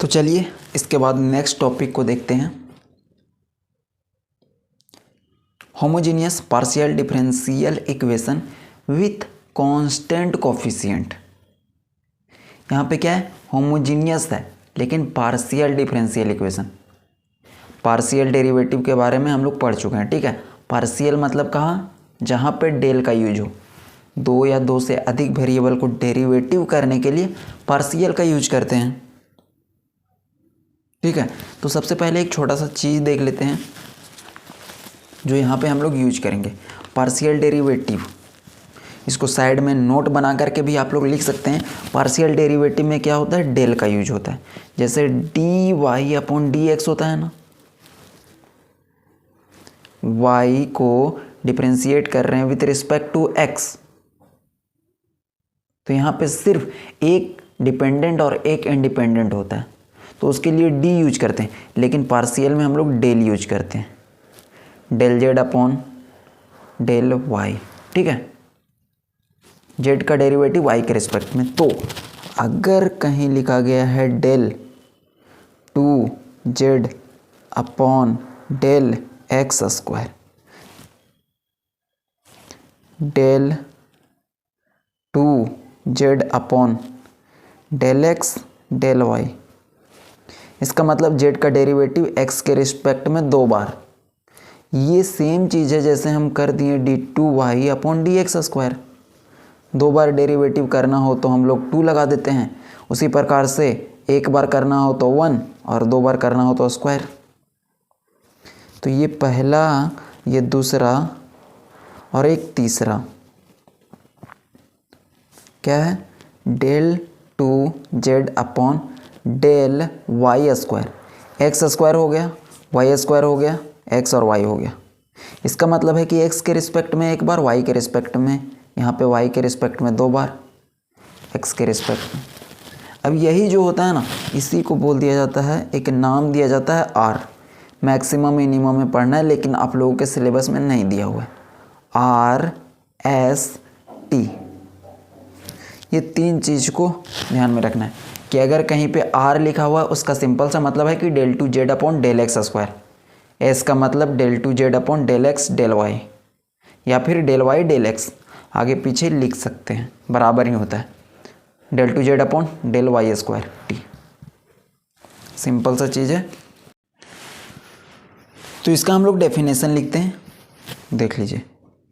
तो चलिए इसके बाद नेक्स्ट टॉपिक को देखते हैं। Homogeneous partial differential equation with constant coefficient. यहाँ पे क्या है, होमोजीनियस है लेकिन partial differential equation. Partial derivative के बारे में हम लोग पढ़ चुके हैं, ठीक है। पार्शियल मतलब कहाँ, जहाँ पे डेल का यूज हो। दो या दो से अधिक वेरिएबल को डेरिवेटिव करने के लिए पार्शियल का यूज करते हैं, ठीक है। तो सबसे पहले एक छोटा सा चीज़ देख लेते हैं जो यहाँ पे हम लोग यूज करेंगे, पार्शियल डेरिवेटिव। इसको साइड में नोट बना करके भी आप लोग लिख सकते हैं। पार्शियल डेरिवेटिव में क्या होता है, डेल का यूज होता है। जैसे D Y upon D X होता है ना, y को डिफरेंशिएट कर रहे हैं विथ रिस्पेक्ट टू x, तो यहाँ पे सिर्फ एक डिपेंडेंट और एक इंडिपेंडेंट होता है, तो उसके लिए d यूज करते हैं। लेकिन पार्शियल में हम लोग डेल यूज करते हैं, del Z upon del Y, ठीक है। जेड का डेरिवेटिव y के रिस्पेक्ट में। तो अगर कहीं लिखा गया है del two Z upon del X square, del two Z upon del X del Y, इसका मतलब जेड का डेरिवेटिव एक्स के रिस्पेक्ट में दो बार। ये सेम चीज़ है जैसे हम कर दिए D two Y upon D X square. दो बार डेरिवेटिव करना हो तो हम लोग 2 लगा देते हैं, उसी प्रकार से एक बार करना हो तो 1 और दो बार करना हो तो स्क्वायर। तो ये पहला, ये दूसरा और एक तीसरा क्या है, del two Z upon del Y square. X square हो गया, वाई स्क्वायर हो गया, एक्स और वाई हो गया। इसका मतलब है कि एक्स के रिस्पेक्ट में एक बार, वाई के रिस्पेक्ट में, यहाँ पे वाई के रिस्पेक्ट में दो बार, एक्स के रिस्पेक्ट में। अब यही जो होता है ना, इसी को बोल दिया जाता है, एक नाम दिया जाता है आर। मैक्सिमम मिनिमम में पढ़ना है लेकिन आप लोगों के सिलेबस में नहीं दिया हुआ है। आर एस टी, ये तीन चीज़ को ध्यान में रखना है कि अगर कहीं पे आर लिखा हुआ है उसका सिंपल सा मतलब है कि del two Z upon del X square. S का मतलब del two Z upon del X del Y, या फिर डेल वाई डेल एक्स, आगे पीछे लिख सकते हैं, बराबर ही होता है। Del two Z upon del Y square T, simple सा चीज़ है। तो इसका हम लोग डेफिनेशन लिखते हैं, देख लीजिए।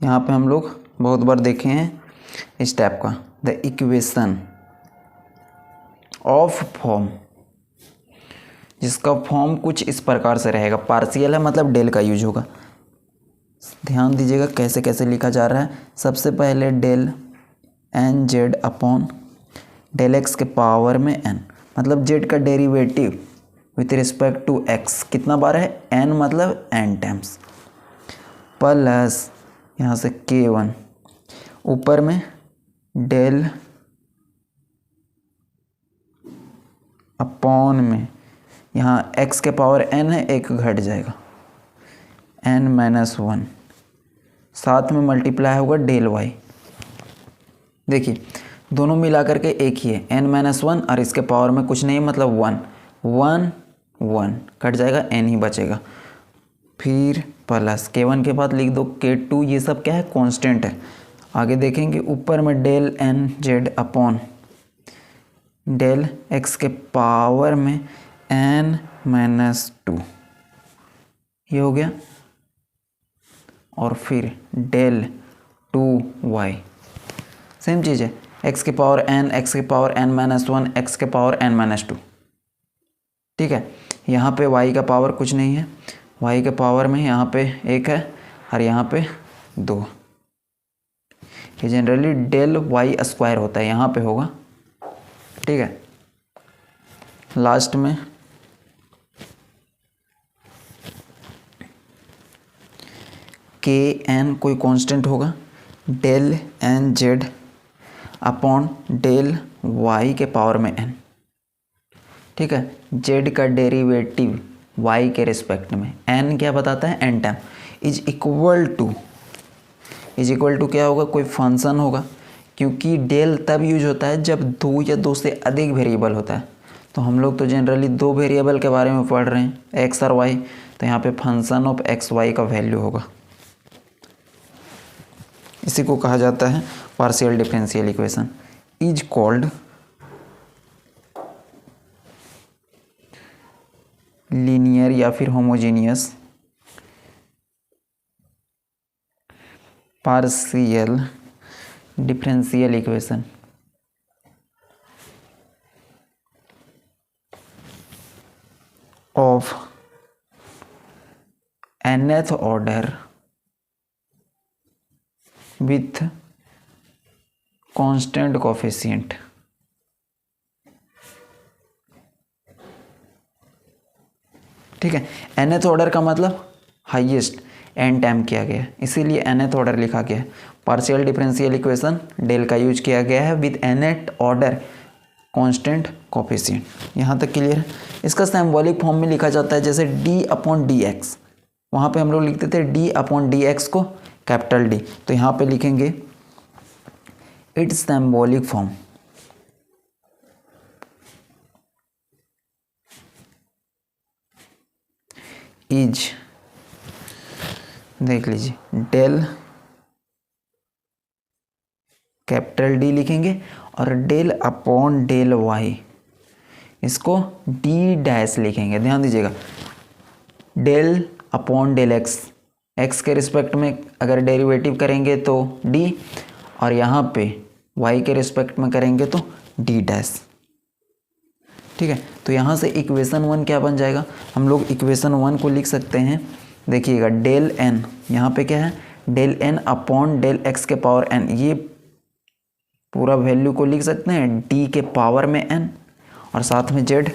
यहाँ पे हम लोग बहुत बार देखे हैं इस टाइप का, द इक्वेशन ऑफ फॉर्म, जिसका फॉर्म कुछ इस प्रकार से रहेगा। पार्शियल है मतलब डेल का यूज होगा। ध्यान दीजिएगा कैसे कैसे लिखा जा रहा है। सबसे पहले del N Z upon del X के पावर में एन, मतलब जेड का derivative with respect to X कितना बार है, एन मतलब एन टाइम्स, प्लस यहाँ से k1, ऊपर में डेल अपॉन में, यहाँ x के पावर n है, एक घट जाएगा, n माइनस 1, साथ में मल्टीप्लाई होगा डेल y। देखिए दोनों मिला करके एक ही है, n माइनस 1 और इसके पावर में कुछ नहीं मतलब 1, 1 1 कट जाएगा, n ही बचेगा। फिर प्लस k1 के बाद लिख दो k2, ये सब क्या है, कांस्टेंट है। आगे देखेंगे ऊपर में del N Z upon del X के पावर में n माइनस 2, ये हो गया। और फिर डेल टू वाई, सेम चीज़ है, x के पावर n, x के पावर n माइनस 1, x के पावर n माइनस 2, ठीक है। यहाँ पे y का पावर कुछ नहीं है, y के पावर में यहाँ पे 1 है और यहाँ पे 2। ये जनरली डेल वाई स्क्वायर होता है, यहाँ पे होगा, ठीक है। लास्ट में के एन कोई कांस्टेंट होगा, del N Z upon del Y के पावर में एन, ठीक है। जेड का डेरिवेटिव y के रिस्पेक्ट में, n क्या बताता है, n time, is equal to क्या होगा, कोई फंक्शन होगा, क्योंकि डेल तब यूज होता है जब दो या दो से अधिक वेरिएबल होता है। तो हम लोग तो जनरली दो वेरिएबल के बारे में पढ़ रहे हैं, एक्स और वाई, तो यहाँ पे फंक्शन ऑफ एक्स वाई का वैल्यू होगा। इसी को कहा जाता है partial differential equation. Is called linear या फिर homogeneous partial differential equation. Of nth order with constant coefficient. ठीक है, nth ऑर्डर का मतलब हाईएस्ट n टाइम किया गया है, इसीलिए nth ऑर्डर लिखा गया है। पार्शियल डिफरेंशियल इक्वेशन डेल का यूज किया गया है with nth order constant coefficient. यहाँ तक क्लियर है। इसका सिंबॉलिक फॉर्म में लिखा जाता है जैसे d/dx, वहाँ पे हम लोग लिखते थे d/dx को कैपिटल D, तो यहाँ पे लिखेंगे इट्स सिंबॉलिक फॉर्म इज, देख लीजिए डेल कैपिटल D लिखेंगे और डेल अपॉन डेल y, इसको d डैश लिखेंगे। ध्यान दीजिएगा, del upon del x, x के रिस्पेक्ट में अगर डेरिवेटिव करेंगे तो d, और यहाँ पे y के रिस्पेक्ट में करेंगे तो d डैश। ठीक है, तो यहाँ से इक्वेशन 1 क्या बन जाएगा, हम लोग इक्वेशन 1 को लिख सकते हैं। देखिएगा डेल n, यहाँ पे क्या है del n upon del x के पावर n, ये पूरा वैल्यू को लिख सकते हैं d के पावर में n और साथ में z।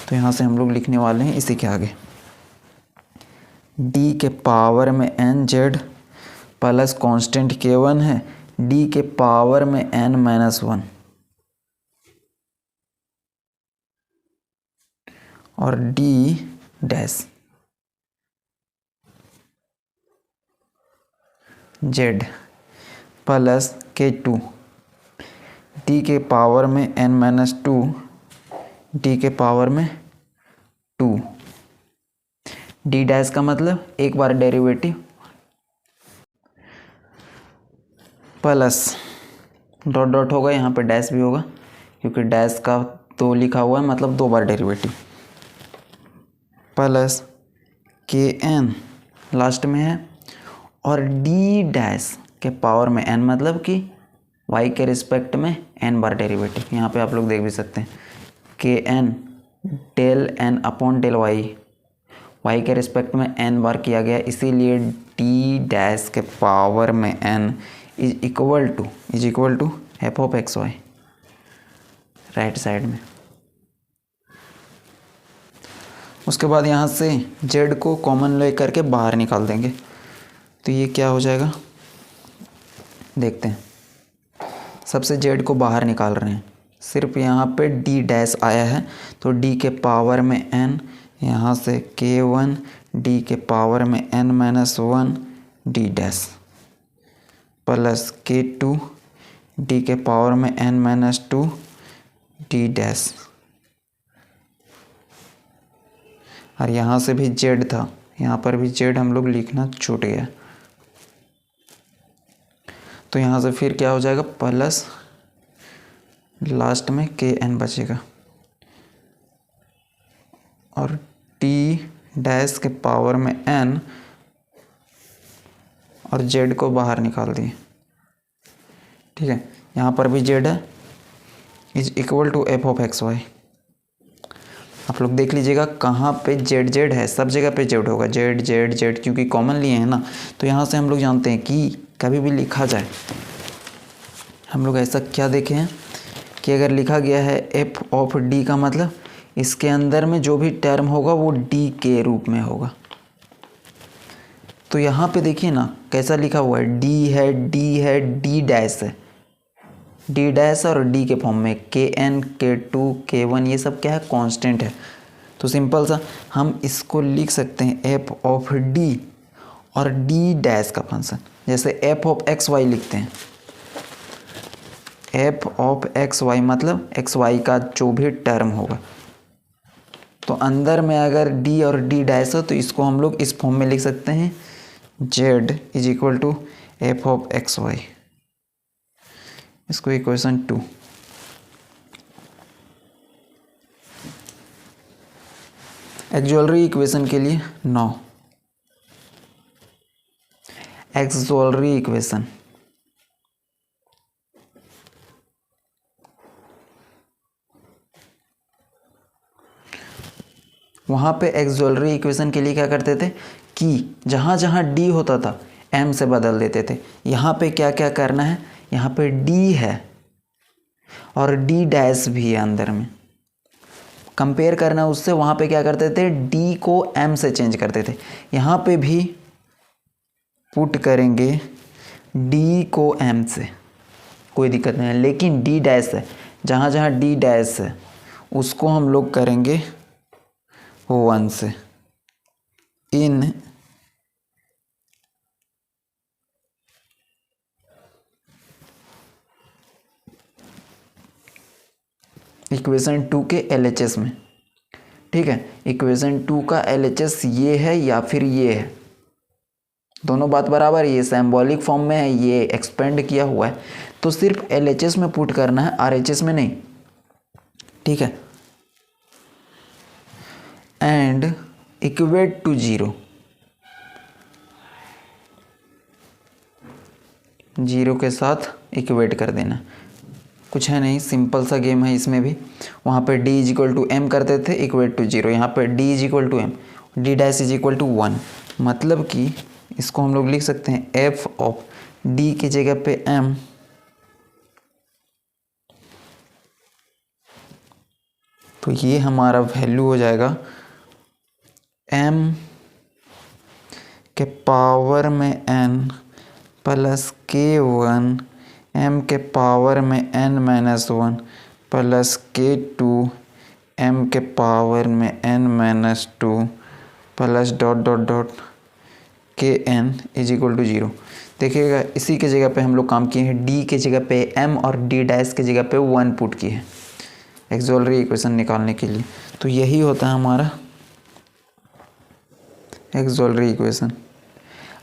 तो यहाँ से हम लोग लिखने वाले हैं इसी के आगे d के पावर में n z plus constant k1 है d के पावर में n-1 और d dash z plus k2 d के पावर में n-2 d के पावर में 2। d डैश का मतलब एक बार डेरिवेटिव प्लस डॉट डॉट होगा, यहाँ पे डैश भी होगा क्योंकि डैश का 2 लिखा हुआ है, मतलब 2 बार डेरिवेटिव, प्लस kn लास्ट में है और d डैश के पावर में n, मतलब कि y के रिस्पेक्ट में n बार डेरिवेटिव। यहाँ पे आप लोग देख भी सकते हैं kn del n upon del y के रिस्पेक्ट में n बार किया गया, इसीलिए d डैश के पावर में n is equal to F of X Y right side में। उसके बाद यहाँ से z को कॉमन ले करके बाहर निकाल देंगे, तो ये क्या हो जाएगा देखते हैं। सबसे z को बाहर निकाल रहे हैं, सिर्फ यहाँ पे d डैश आया है तो d के पावर में n, यहाँ से k1 d के पावर में n-1 d dash plus k2 d के पावर में n-2 d डैश, और यहाँ से भी z था, यहाँ पर भी z हम लोग लिखना छूट गया, तो यहाँ से फिर क्या हो जाएगा प्लस लास्ट में kn बचेगा और d डैश के पावर में n और z को बाहर निकाल दिए। ठीक है, यहाँ पर भी z है is equal to F of X Y. आप लोग देख लीजिएगा कहाँ पे z है, सब जगह पे z होगा, z क्योंकि कॉमन लिए हैं ना, तो यहाँ से हम लोग जानते हैं कि कभी भी लिखा जाए, हम लोग ऐसा क्या देखे हैं कि अगर लिखा गया है एफ ऑफ डी का मतलब इसके अंदर में जो भी टर्म होगा वो डी के रूप में होगा। तो यहाँ पे देखिए ना कैसा लिखा हुआ है, डी है, डी है, डी डैश है, डी डैश और डी के फॉर्म में kn k2 k1 ये सब क्या है कांस्टेंट है। तो सिंपल सा हम इसको लिख सकते हैं एफ ऑफ डी और डी डैश का फंक्शन, जैसे एफ ऑफ एक्स वाई लिखते हैं, एफ ऑफ एक्स वाई मतलब एक्स वाई का जो भी टर्म होगा तो अंदर में अगर डी और डी डैश हो तो इसको हम लोग इस फॉर्म में लिख सकते हैं, z is equal to F of X Y. इसको इक्वेशन 2। एक्सोलरी इक्वेशन के लिए 9। एक्सोलरी इक्वेशन वहाँ पे एक्सोलरी इक्वेशन के लिए क्या करते थे कि जहाँ जहाँ डी होता था एम से बदल देते थे। यहाँ पे क्या क्या करना है, यहाँ पे डी है और डी डैश भी है अंदर में, कंपेयर करना उससे। वहाँ पे क्या करते थे, डी को एम से चेंज करते थे। यहाँ पे भी पुट करेंगे डी को एम से, कोई दिक्कत नहीं है, लेकिन डी डैश है, जहाँ जहाँ डी डैश है उसको हम लोग करेंगे 1 से। इन इक्वेशन 2 के LHS में, ठीक है। इक्वेशन 2 का LHS ये है या फिर ये है, दोनों बात बराबर। ये सिंबॉलिक फॉर्म में है, ये एक्सपेंड किया हुआ है, तो सिर्फ LHS में पुट करना है, RHS में नहीं, ठीक है। एंड इक्वेट टू 0, 0 के साथ इक्वेट कर देना। कुछ है नहीं, सिंपल सा गेम है इसमें भी। वहाँ पे d is equal to M करते थे, इक्वेट टू 0। यहाँ पे d is equal to M, D dash is equal to 1। मतलब कि इसको हम लोग लिख सकते हैं f ऑफ d की जगह पे m, तो ये हमारा वैल्यू हो जाएगा m के पावर में n प्लस k1 m के पावर में n minus 1 plus k2 m के पावर में n minus 2 plus dot dot dot kn is equal to 0। देखिएगा इसी के जगह पे हम लोग काम किए हैं, d के जगह पे m और d डैश के जगह पे 1 पुट किए हैं एक्सोलरी इक्वेशन निकालने के लिए। तो यही होता है हमारा एक्सोलरी इक्वेशन।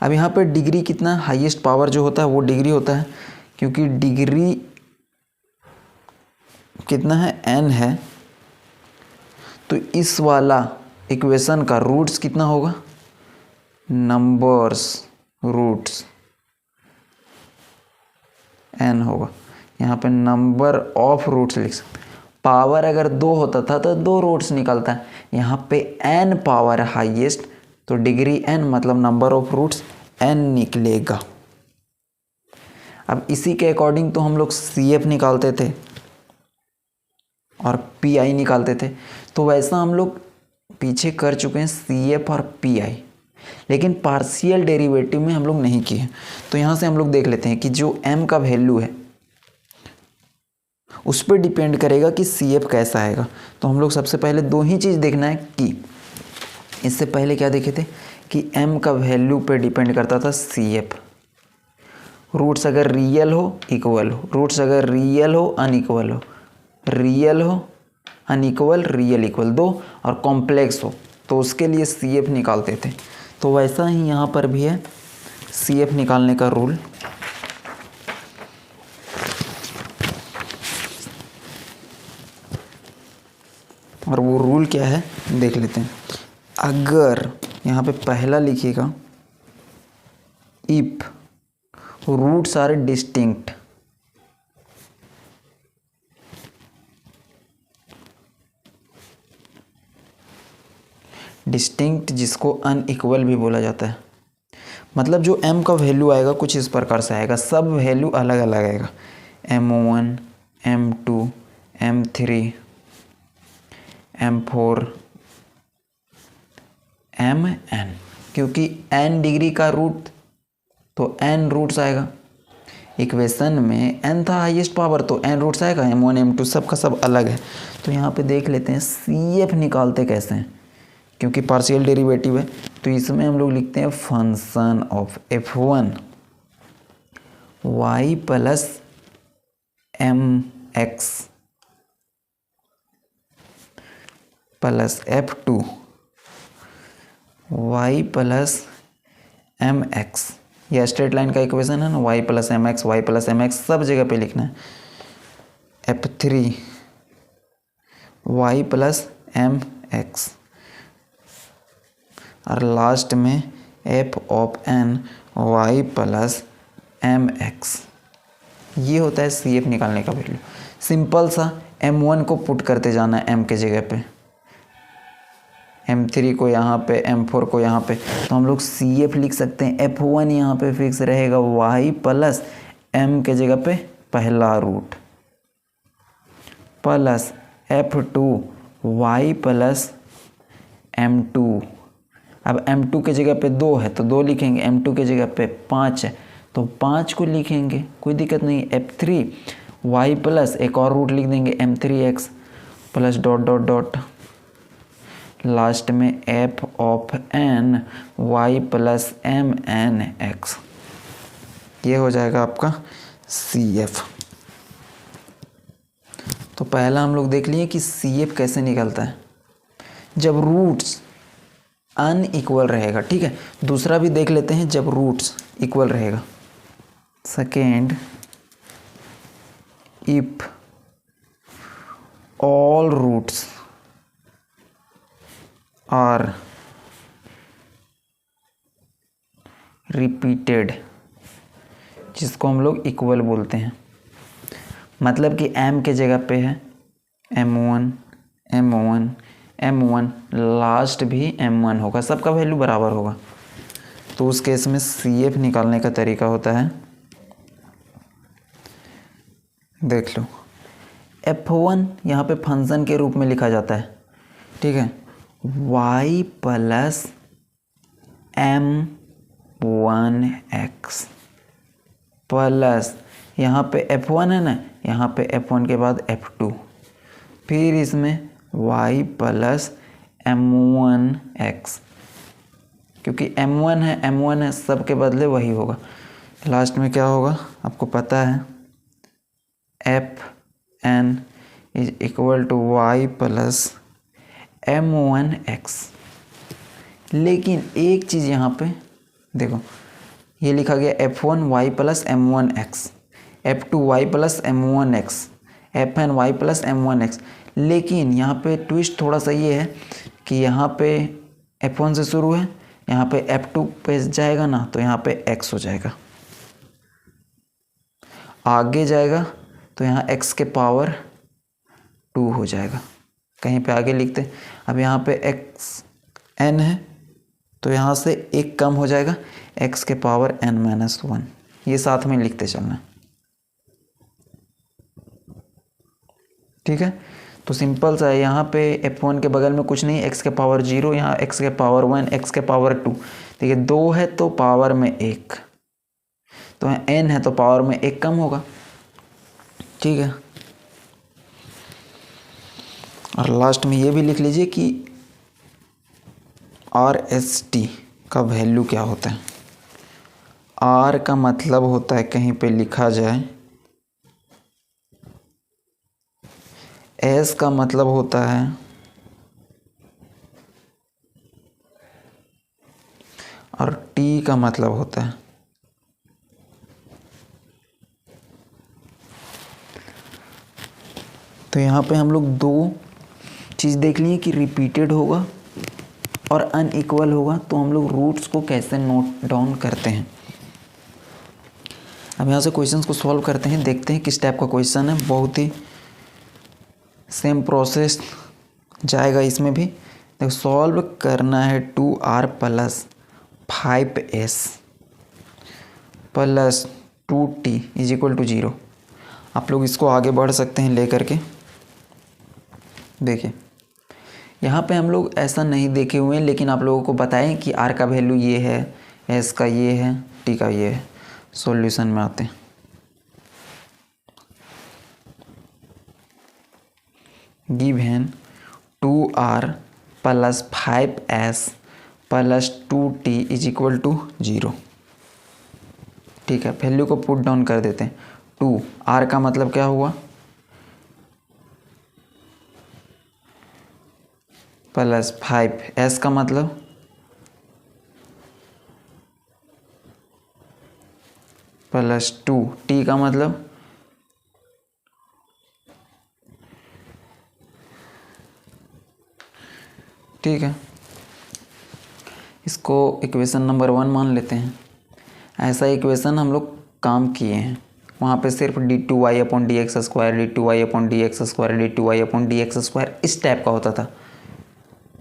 अब यहाँ पे डिग्री कितना, हाईएस्ट पावर जो होता है वो डिग्री होता है, क्योंकि डिग्री कितना है, n है, तो इस वाला इक्वेशन का रूट्स कितना होगा, नंबर्स रूट्स n होगा। यहाँ पे नंबर ऑफ रूट्स लिख सकते हैं। पावर अगर 2 होता था तो 2 रूट्स निकलता है, यहाँ पे n पावर है हाईएस्ट, तो डिग्री n मतलब नंबर ऑफ रूट्स n निकलेगा। अब इसी के अकॉर्डिंग तो हम लोग CF निकालते थे और PI निकालते थे, तो वैसा हम लोग पीछे कर चुके हैं CF और PI, लेकिन पार्शियल डेरिवेटिव में हम लोग नहीं किए। तो यहाँ से हम लोग देख लेते हैं कि जो m का वैल्यू है उस पर डिपेंड करेगा कि CF कैसा आएगा। तो हम लोग सबसे पहले 2 ही चीज़ देखना है कि इससे पहले क्या देखे थे कि m का वैल्यू पे डिपेंड करता था CF। रूट्स अगर रियल हो इक्वल हो, रूट्स अगर रियल हो अनइक्वल हो, रियल हो अनइक्वल रियल इक्वल, 2 और कॉम्प्लेक्स हो तो उसके लिए CF निकालते थे। तो वैसा ही यहाँ पर भी है CF निकालने का रूल। और वो रूल क्या है देख लेते हैं। अगर यहाँ पे पहला लिखिएगा if roots are distinct, distinct जिसको अनइक्वल भी बोला जाता है, मतलब जो m का वैल्यू आएगा कुछ इस प्रकार से आएगा, सब वैल्यू अलग अलग आएगा, m1 m2 m3 m4 mn, क्योंकि n डिग्री का रूट तो n रूट्स आएगा। इक्वेशन में n था हाईएस्ट पावर तो n रूट्स आएगा, m1 m2 सब का सब अलग है। तो यहाँ पे देख लेते हैं CF निकालते कैसे हैं, क्योंकि पार्शियल डेरिवेटिव है। तो इसमें हम लोग लिखते हैं function of f1 y plus mx plus F2 y plus M X, यह स्ट्रेट लाइन का इक्वेशन है ना, y plus M X, Y plus M X सब जगह पे लिखना है। F3 y plus M X और लास्ट में f of n y plus M X. ये होता है CF निकालने का वैल्यू। सिंपल सा M1 को पुट करते जाना है M के जगह पे, M3 को यहाँ पे, M4 को यहाँ पे, तो हम लोग CF लिख सकते हैं। F1 यहाँ पे फिक्स रहेगा y प्लस M के जगह पे पहला root plus F2 y plus M2। अब M2 के जगह पे 2 है तो 2 लिखेंगे, M2 के जगह पे 5 है तो 5 को लिखेंगे, कोई दिक्कत नहीं। F3 y प्लस एक और रूट लिख देंगे M3x plus dot dot dot last में f of n y plus M N X. ये हो जाएगा आपका CF। तो पहला हम लोग देख लिए कि CF कैसे निकलता है, जब रूट्स अनइक्वल रहेगा। ठीक है, दूसरा भी देख लेते हैं जब रूट्स इक्वल रहेगा। Second, if all roots are repeated, जिसको हम लोग इक्वल बोलते हैं, मतलब कि m के जगह पे है m1 m1 m1, लास्ट भी m1 होगा, सबका वैल्यू बराबर होगा। तो उस केस में CF निकालने का तरीका होता है, देख लो, F1 यहाँ पे फंक्शन के रूप में लिखा जाता है। ठीक है, y प्लस m1x प्लस यहाँ पे F1 है ना, यहाँ पे F1 के बाद F2, फिर इसमें y प्लस m1x, क्योंकि m1 है सब के बदले वही होगा। लास्ट में क्या होगा आपको पता है, Fn is equal to y plus m1x। लेकिन एक चीज़ यहाँ पे देखो, ये लिखा गया F1 y plus m1x, F2 y plus m1x, Fn y plus m1x। लेकिन यहाँ पे ट्विस्ट थोड़ा सा ये है कि यहाँ पे F1 से शुरू है, यहाँ पे F2 पे जाएगा ना तो यहाँ पे x हो जाएगा, आगे जाएगा तो यहाँ x के पावर 2 हो जाएगा। कहीं पे आगे लिखते, अब यहाँ पे xn है तो यहाँ से एक कम हो जाएगा, x के पावर n-1, ये साथ में लिखते चलना। ठीक है, तो सिंपल सा है, यहाँ पे F1 के बगल में कुछ नहीं, x के पावर 0, यहाँ x के पावर 1, x के पावर 2। ठीक है, 2 है तो पावर में 1, तो n है तो पावर में 1 कम होगा। ठीक है, और लास्ट में ये भी लिख लीजिए कि RST का वैल्यू क्या होता है। R का मतलब होता है, कहीं पे लिखा जाए, S का मतलब होता है और T का मतलब होता है। तो यहाँ पे हम लोग दो चीज़ देख लिए कि रिपीटेड होगा और अनइक्वल होगा, तो हम लोग रूट्स को कैसे नोट डाउन करते हैं। अब यहाँ से क्वेश्चंस को सॉल्व करते हैं, देखते हैं किस टाइप का क्वेश्चन है। बहुत ही सेम प्रोसेस जाएगा इसमें भी। देखो, सॉल्व करना है 2r plus 5s plus 2t is equal to 0। आप लोग इसको आगे बढ़ सकते हैं ले करके। देखिए, यहाँ पे हम लोग ऐसा नहीं देखे हुए हैं, लेकिन आप लोगों को बताएं कि r का वैल्यू ये है, s का ये है, t का ये है। सॉल्यूशन में आते हैं। Given 2r plus 5s plus 2t is equal to 0। ठीक है, वैल्यू को पुट डाउन कर देते हैं। 2r का मतलब क्या हुआ, प्लस 5, एस का मतलब प्लस 2, टी का मतलब ठीक है, इसको इक्वेशन नंबर 1 मान लेते हैं। ऐसा इक्वेशन हम लोग काम किए हैं, वहाँ पे सिर्फ d2y/dx² d2y/dx² d2y/dx² इस टाइप का होता था।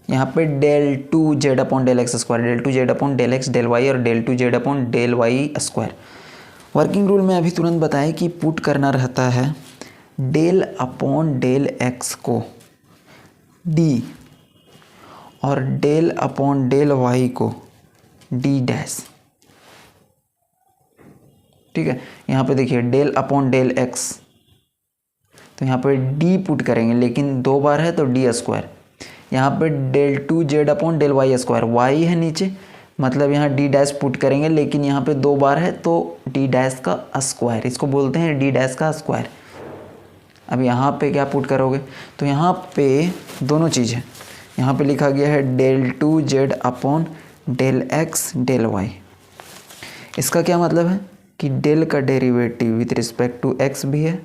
यहाँ पे del2z/del x², del2z/del x del y और del2z/del y²। वर्किंग रूल में अभी तुरंत बताया कि पुट करना रहता है del/del x को d और del/del y को d'। ठीक है, यहाँ पे देखिए del/del x, तो यहाँ पे d पुट करेंगे, लेकिन 2 बार है तो d²। यहाँ पे del2z/del y², y है नीचे, मतलब यहाँ d' पुट करेंगे, लेकिन यहाँ पे 2 बार है तो d' का स्क्वायर, इसको बोलते हैं d' का स्क्वायर। अब यहाँ पे क्या पुट करोगे, तो यहाँ पे दोनों चीज़ है। यहाँ पे लिखा गया है del2z/del x del y। इसका क्या मतलब है कि डेल का derivative with respect to x भी है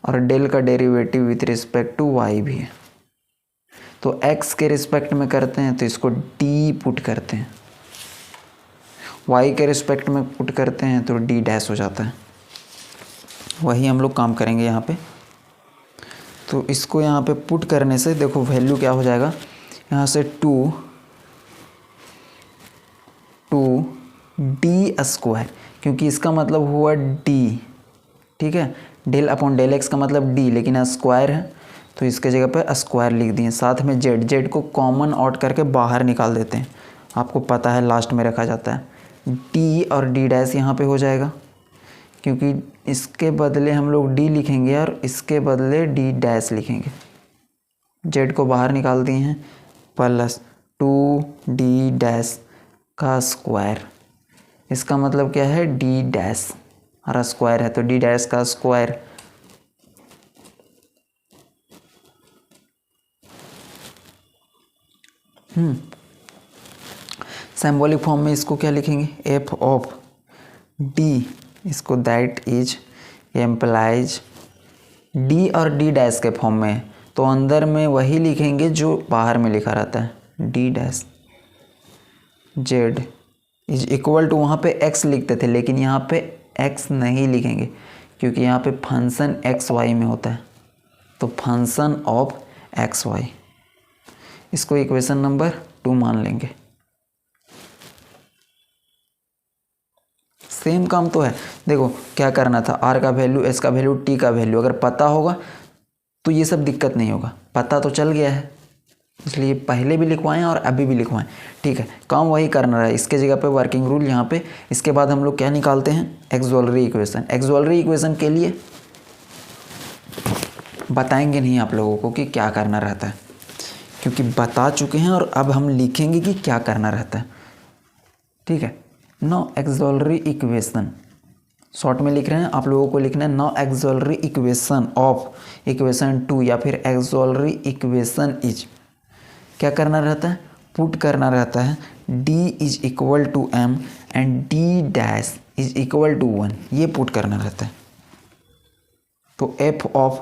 और डेल का derivative with respect to y भी है। तो x के रिस्पेक्ट में करते हैं तो इसको d पुट करते हैं, y के रिस्पेक्ट में पुट करते हैं तो d' हो जाता है। वही हम लोग काम करेंगे यहाँ पे। तो इसको यहाँ पे पुट करने से देखो वैल्यू क्या हो जाएगा, यहाँ से 2 d², क्योंकि इसका मतलब हुआ d। ठीक है, del/del x का मतलब d, लेकिन स्क्वायर है तो इसके जगह पे स्क्वायर लिख दिए। साथ में z को कॉमन आउट करके बाहर निकाल देते हैं, आपको पता है लास्ट में रखा जाता है। d और d' यहाँ पे हो जाएगा, क्योंकि इसके बदले हम लोग d लिखेंगे और इसके बदले d' लिखेंगे। z को बाहर निकाल दिए हैं, प्लस 2d' का स्क्वायर, इसका मतलब क्या है d' और स्क्वायर है तो d' का स्क्वायर। सिंबॉलिक फॉर्म में इसको क्या लिखेंगे, f ऑफ d, इसको दैट इज एम्प्लाइज d और d' के फॉर्म में, तो अंदर में वही लिखेंगे जो बाहर में लिखा रहता है, d' z is equal to, वहाँ पे x लिखते थे लेकिन यहाँ पे x नहीं लिखेंगे क्योंकि यहाँ पे फंक्शन एक्स वाई में होता है, तो फंक्शन ऑफ एक्स वाई, इसको इक्वेशन नंबर 2 मान लेंगे। सेम काम तो है, देखो क्या करना था, r का वैल्यू, s का वैल्यू, t का वैल्यू अगर पता होगा तो ये सब दिक्कत नहीं होगा, पता तो चल गया है इसलिए पहले भी लिखवाएं और अभी भी लिखवाएं। ठीक है, काम वही करना है, इसके जगह पे वर्किंग रूल यहाँ पे। इसके बाद हम लोग क्या निकालते हैं, एक्सोलरी इक्वेशन। एक्सोलरी इक्वेशन के लिए बताएंगे नहीं आप लोगों को कि क्या करना रहता है, क्योंकि बता चुके हैं और अब हम लिखेंगे कि क्या करना रहता है। ठीक है, नो एक्सोलरी इक्वेशन, शॉर्ट में लिख रहे हैं, आप लोगों को लिखना है no auxiliary equation of equation 2 या फिर एक्सोलरी इक्वेशन इज। क्या करना रहता है, पुट करना रहता है d is equal to m and d' is equal to 1, ये पुट करना रहता है। तो f ऑफ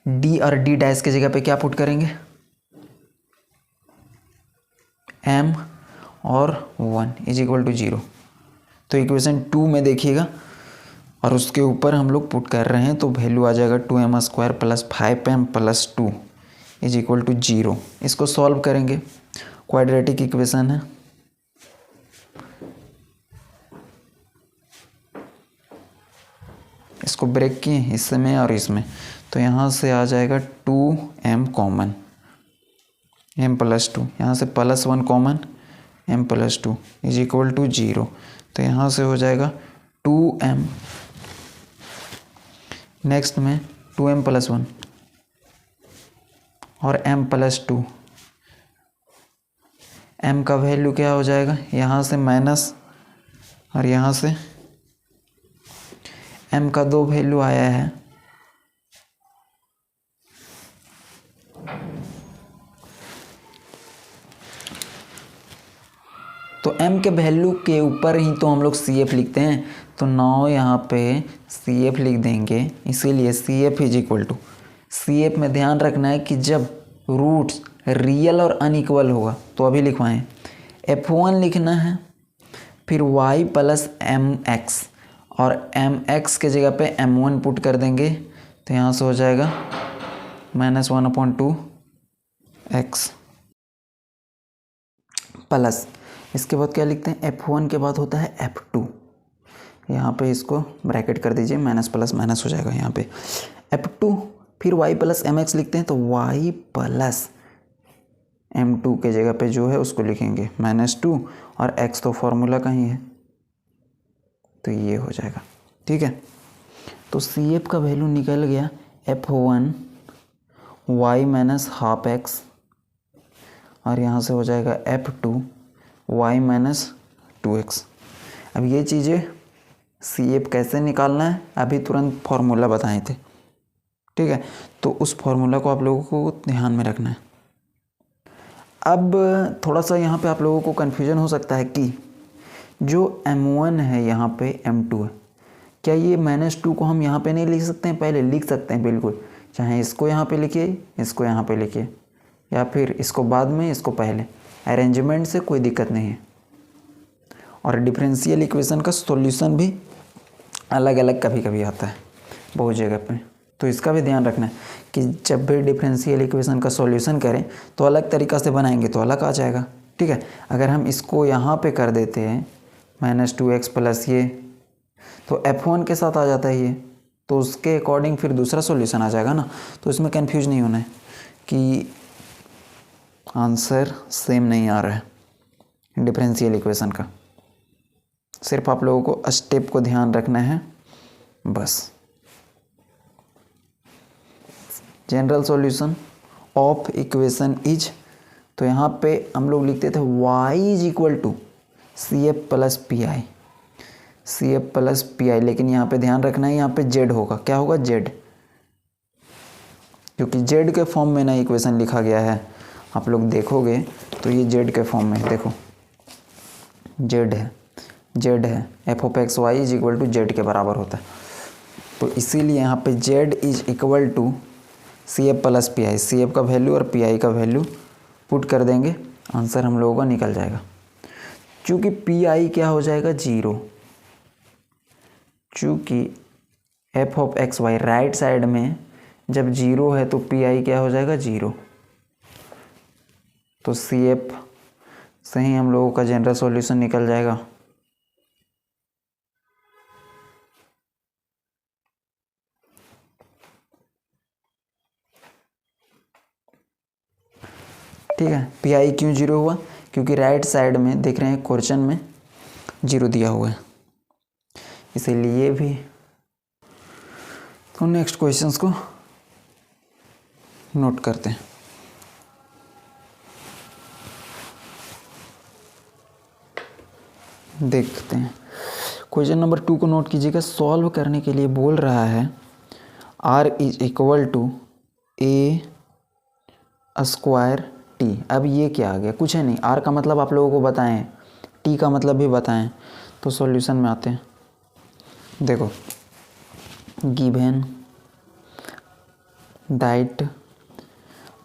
d और d' के जगह पे क्या पुट करेंगे, m और 1 इज इक्वल टू 0। तो इक्वेशन 2 में देखिएगा और उसके ऊपर हम लोग पुट कर रहे हैं तो वैल्यू आ जाएगा 2m² plus 5m plus 2 is equal to 0। इसको सॉल्व करेंगे, क्वाड्रेटिक इक्वेशन है। इसको ब्रेक किए इसमें और इसमें, तो यहाँ से आ जाएगा 2m कॉमन, m प्लस 2, यहाँ से plus 1 common, m plus 2 is equal to 0। तो यहाँ से हो जाएगा 2m, नेक्स्ट में 2m प्लस 1 और m प्लस 2, m का वैल्यू क्या हो जाएगा, यहाँ से माइनस और यहाँ से m का 2 वैल्यू आया है, तो m के वैल्यू के ऊपर ही तो हम लोग CF लिखते हैं, तो 9 यहाँ पे CF लिख देंगे। इसीलिए CF is equal to, CF में ध्यान रखना है कि जब रूट्स रियल और अनइक्वल होगा तो अभी लिखवाएं, F1 लिखना है, फिर y प्लस mx, और mx के जगह पे m1 पुट कर देंगे, तो यहाँ से हो जाएगा -1/2 x प्लस, इसके बाद क्या लिखते हैं, F1 के बाद होता है F2, यहाँ पे इसको ब्रैकेट कर दीजिए, माइनस प्लस माइनस हो जाएगा यहाँ पे F2, फिर y प्लस mx लिखते हैं, तो y प्लस m2 के जगह पे जो है उसको लिखेंगे -2, और x तो फॉर्मूला का ही है, तो ये हो जाएगा। ठीक है, तो CF का वैल्यू निकल गया F1 y minus half x, और यहाँ से हो जाएगा F2 y माइनस 2x। अब ये चीज़ें CF कैसे निकालना है अभी तुरंत फॉर्मूला बताए थे। ठीक है, तो उस फॉर्मूला को आप लोगों को ध्यान में रखना है। अब थोड़ा सा यहाँ पे आप लोगों को कन्फ्यूजन हो सकता है कि जो m1 है यहाँ पे m2 है, क्या ये -2 को हम यहाँ पे नहीं लिख सकते हैं? पहले लिख सकते हैं बिल्कुल, चाहे इसको यहाँ पे लिखिए, इसको यहाँ पे लिखिए, या फिर इसको बाद में इसको पहले, अरेंजमेंट से कोई दिक्कत नहीं है। और डिफरेंशियल इक्वेशन का सॉल्यूशन भी अलग अलग कभी कभी आता है बहुत जगह पे, तो इसका भी ध्यान रखना है कि जब भी डिफरेंशियल इक्वेशन का सॉल्यूशन करें तो अलग तरीक़ा से बनाएंगे तो अलग आ जाएगा। ठीक है, अगर हम इसको यहाँ पे कर देते हैं -2x प्लस ये, तो F1 के साथ आ जाता है ये, तो उसके अकॉर्डिंग फिर दूसरा सॉल्यूशन आ जाएगा ना, तो इसमें कंफ्यूज नहीं होना है कि आंसर सेम नहीं आ रहा है डिफरेंशियल इक्वेशन का। सिर्फ आप लोगों को स्टेप को ध्यान रखना है बस। General solution of equation is, तो यहाँ पे हम लोग लिखते थे y is equal to CF plus PI, CF plus PI, लेकिन यहाँ पे ध्यान रखना है, यहाँ पे Z होगा। क्या होगा? Z, क्योंकि Z के फॉर्म में ना इक्वेशन लिखा गया है। आप लोग देखोगे तो ये Z के फॉर्म में, देखो Z है f(x(y) is equal to Z के बराबर होता है, तो इसीलिए यहाँ पे Z is equal to CF plus PI, CF का वैल्यू और PI का वैल्यू पुट कर देंगे, आंसर हम लोगों का निकल जाएगा। चूँकि PI क्या हो जाएगा? 0, चूँकि f(x(y) राइट साइड में जब 0 है तो PI क्या हो जाएगा? 0, तो CF से ही हम लोगों का जनरल सॉल्यूशन निकल जाएगा। ठीक है, PI क्यों 0 हुआ? क्योंकि राइट साइड में देख रहे हैं क्वेश्चन में 0 दिया हुआ है, इसीलिए भी। तो नेक्स्ट क्वेश्चंस को नोट करते हैं। देखते हैं क्वेश्चन नंबर 2 को नोट कीजिएगा। सॉल्व करने के लिए बोल रहा है r is equal to a square t। अब ये क्या आ गया? कुछ है नहीं, r का मतलब आप लोगों को बताएं, t का मतलब भी बताएं, तो सॉल्यूशन में आते हैं। देखो, given that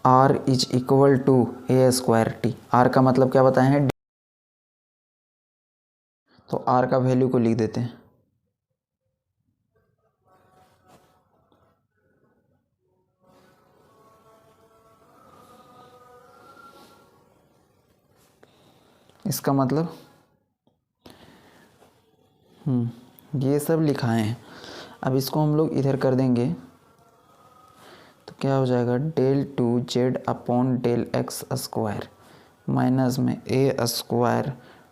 r is equal to a square t, r का मतलब क्या बताए हैं? तो r का वैल्यू को लिख देते हैं। इसका मतलब ये सब लिखाए हैं। अब इसको हम लोग इधर कर देंगे तो क्या हो जाएगा? del2z upon del(x) square minus में a square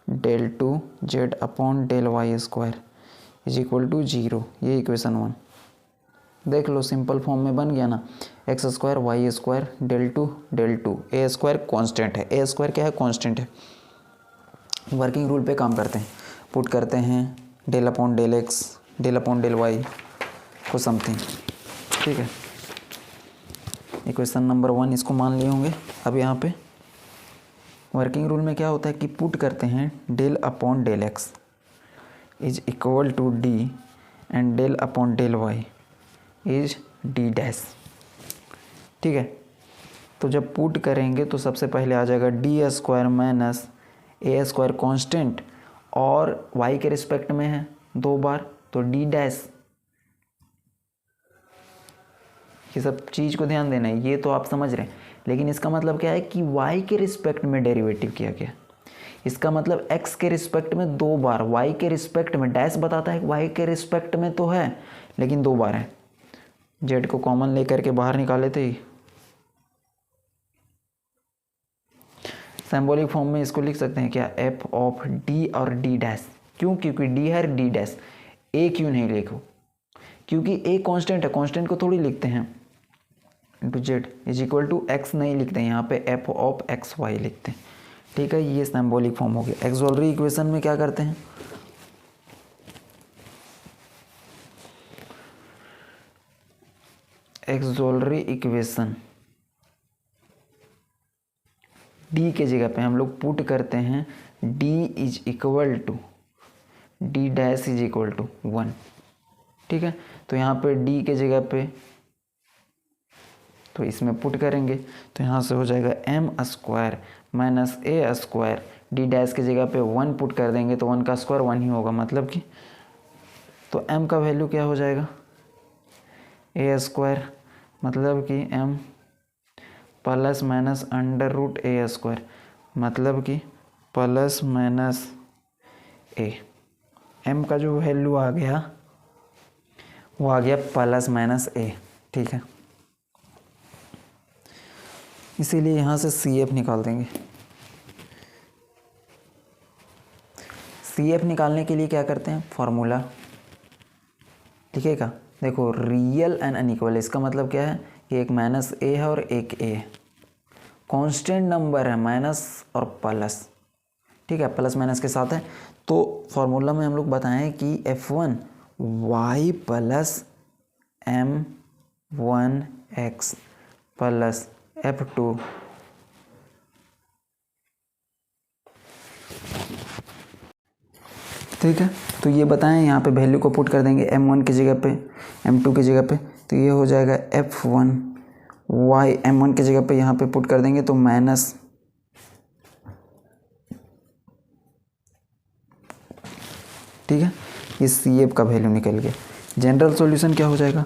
del2z upon del(y) square is equal to 0। ये इक्वेशन 1 देख लो, सिंपल फॉर्म में बन गया ना। x square y square del2 a square constant है, a स्क्वायर क्या है? कॉन्स्टेंट है। वर्किंग रूल पे काम करते हैं, पुट करते हैं del upon del(x) del upon del(y) को समथिंग। ठीक है, इक्वेशन नंबर 1 इसको मान लिए होंगे। अब यहाँ पे वर्किंग रूल में क्या होता है कि पुट करते हैं del upon del x is equal to d and del upon del y is d dash. ठीक है, तो जब पुट करेंगे तो सबसे पहले आ जाएगा डी स्क्वायर माइनस ए स्क्वायर कॉन्स्टेंट और वाई के रिस्पेक्ट में है 2 बार, तो डी डैश। ये सब चीज़ को ध्यान देना है, ये तो आप समझ रहे हैं, लेकिन इसका मतलब क्या है कि y के रिस्पेक्ट में डेरिवेटिव किया गया। इसका मतलब x के रिस्पेक्ट में 2 बार, y के रिस्पेक्ट में डैश बताता है y के रिस्पेक्ट में तो है लेकिन 2 बार है। z को कॉमन लेकर के बाहर निकाले थे, सिंबॉलिक फॉर्म में इसको लिख सकते हैं क्या, f ऑफ d और d डैश। क्यों? क्योंकि d है d डैश। a क्यों नहीं लिखो? क्योंकि a कांस्टेंट है, कांस्टेंट को थोड़ी लिखते हैं into z is equal to x नहीं लिखते हैं, यहाँ पे एफ ऑफ एक्स वाई लिखते हैं। ठीक है, ये सिंबॉलिक फॉर्म हो गया। एक्सोलरी इक्वेशन में क्या करते हैं, एक्सोलरी इक्वेशन डी के जगह पे हम लोग पुट करते हैं d is equal to d dash is equal to 1। ठीक है, तो यहाँ पे डी के जगह पे तो इसमें पुट करेंगे तो यहाँ से हो जाएगा एम स्क्वायर माइनस ए स्क्वायर, डी डैश की जगह पे 1 पुट कर देंगे तो 1 का स्क्वायर 1 ही होगा, मतलब कि तो m का वैल्यू क्या हो जाएगा, ए स्क्वायर, मतलब कि m plus minus under root A square, मतलब कि प्लस माइनस ए। m का जो वैल्यू आ गया वो आ गया प्लस माइनस ए। ठीक है, इसीलिए यहाँ से सी एफ निकाल देंगे। सी एफ निकालने के लिए क्या करते हैं, फॉर्मूला लिखेगा। देखो रियल एंड अनइक्वल, इसका मतलब क्या है कि एक माइनस ए है और एक ए है, कांस्टेंट नंबर है माइनस और प्लस। ठीक है, प्लस माइनस के साथ है, तो फॉर्मूला में हम लोग बताएं कि f1 y plus m1x plus f2 ठीक है। तो ये बताएं, यहाँ पे वैल्यू को पुट कर देंगे m1 की जगह पे, m2 की जगह पे, तो ये हो जाएगा f1 y, m1 की जगह पे यहाँ पे पुट कर देंगे तो माइनस, ठीक है, ये सी एफ का वैल्यू निकल गया। जनरल सॉल्यूशन क्या हो जाएगा,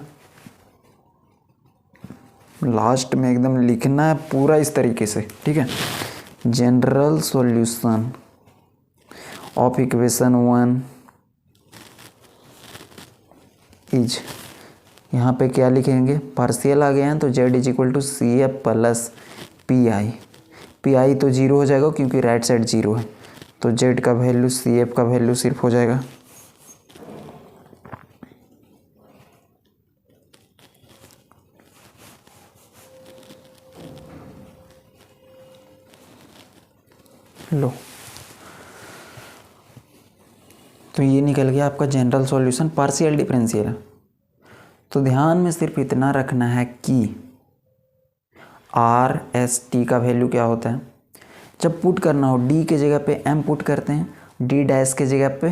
लास्ट में एकदम लिखना है पूरा इस तरीके से। ठीक है, general solution of equation 1 is, यहाँ पे क्या लिखेंगे, पार्शियल आ गए हैं तो z is equal to c f plus p i. P i तो 0 हो जाएगा क्योंकि राइट साइड 0 है, तो z का वैल्यू सी एफ का वैल्यू सिर्फ हो जाएगा लो। तो ये निकल गया आपका जनरल सॉल्यूशन पार्शियल डिफरेंशियल। तो ध्यान में सिर्फ इतना रखना है कि आर एस टी का वैल्यू क्या होता है। जब पुट करना हो डी के जगह पे एम पुट करते हैं, डी डैश के जगह पे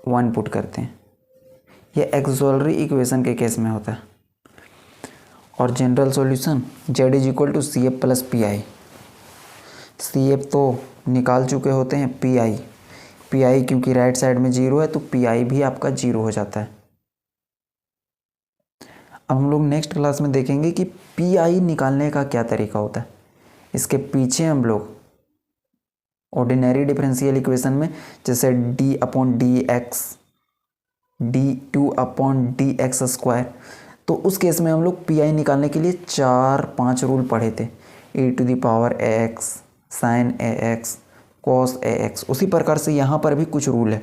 1 पुट करते हैं। ये एक्सोलरी इक्वेशन के केस में होता है। और general solution z is equal to c f plus p i. C f तो निकाल चुके होते हैं, पी आई, पी आई क्योंकि राइट साइड में 0 है तो पी आई भी आपका 0 हो जाता है। अब हम लोग नेक्स्ट क्लास में देखेंगे कि पी आई निकालने का क्या तरीका होता है। इसके पीछे हम लोग ऑर्डिनरी डिफरेंशियल इक्वेशन में जैसे D upon D x, D two upon D X square, तो उस केस में हम लोग पी आई निकालने के लिए 4-5 रूल पढ़े थे। e to the power x, sine a x, cos a x. उसी प्रकार से यहाँ पर भी कुछ रूल है।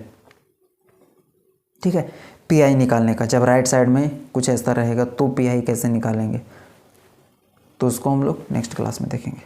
ठीक है, पी आई निकालने का, जब राइट साइड में कुछ ऐसा रहेगा तो पी आई कैसे निकालेंगे, तो उसको हम लोग नेक्स्ट क्लास में देखेंगे।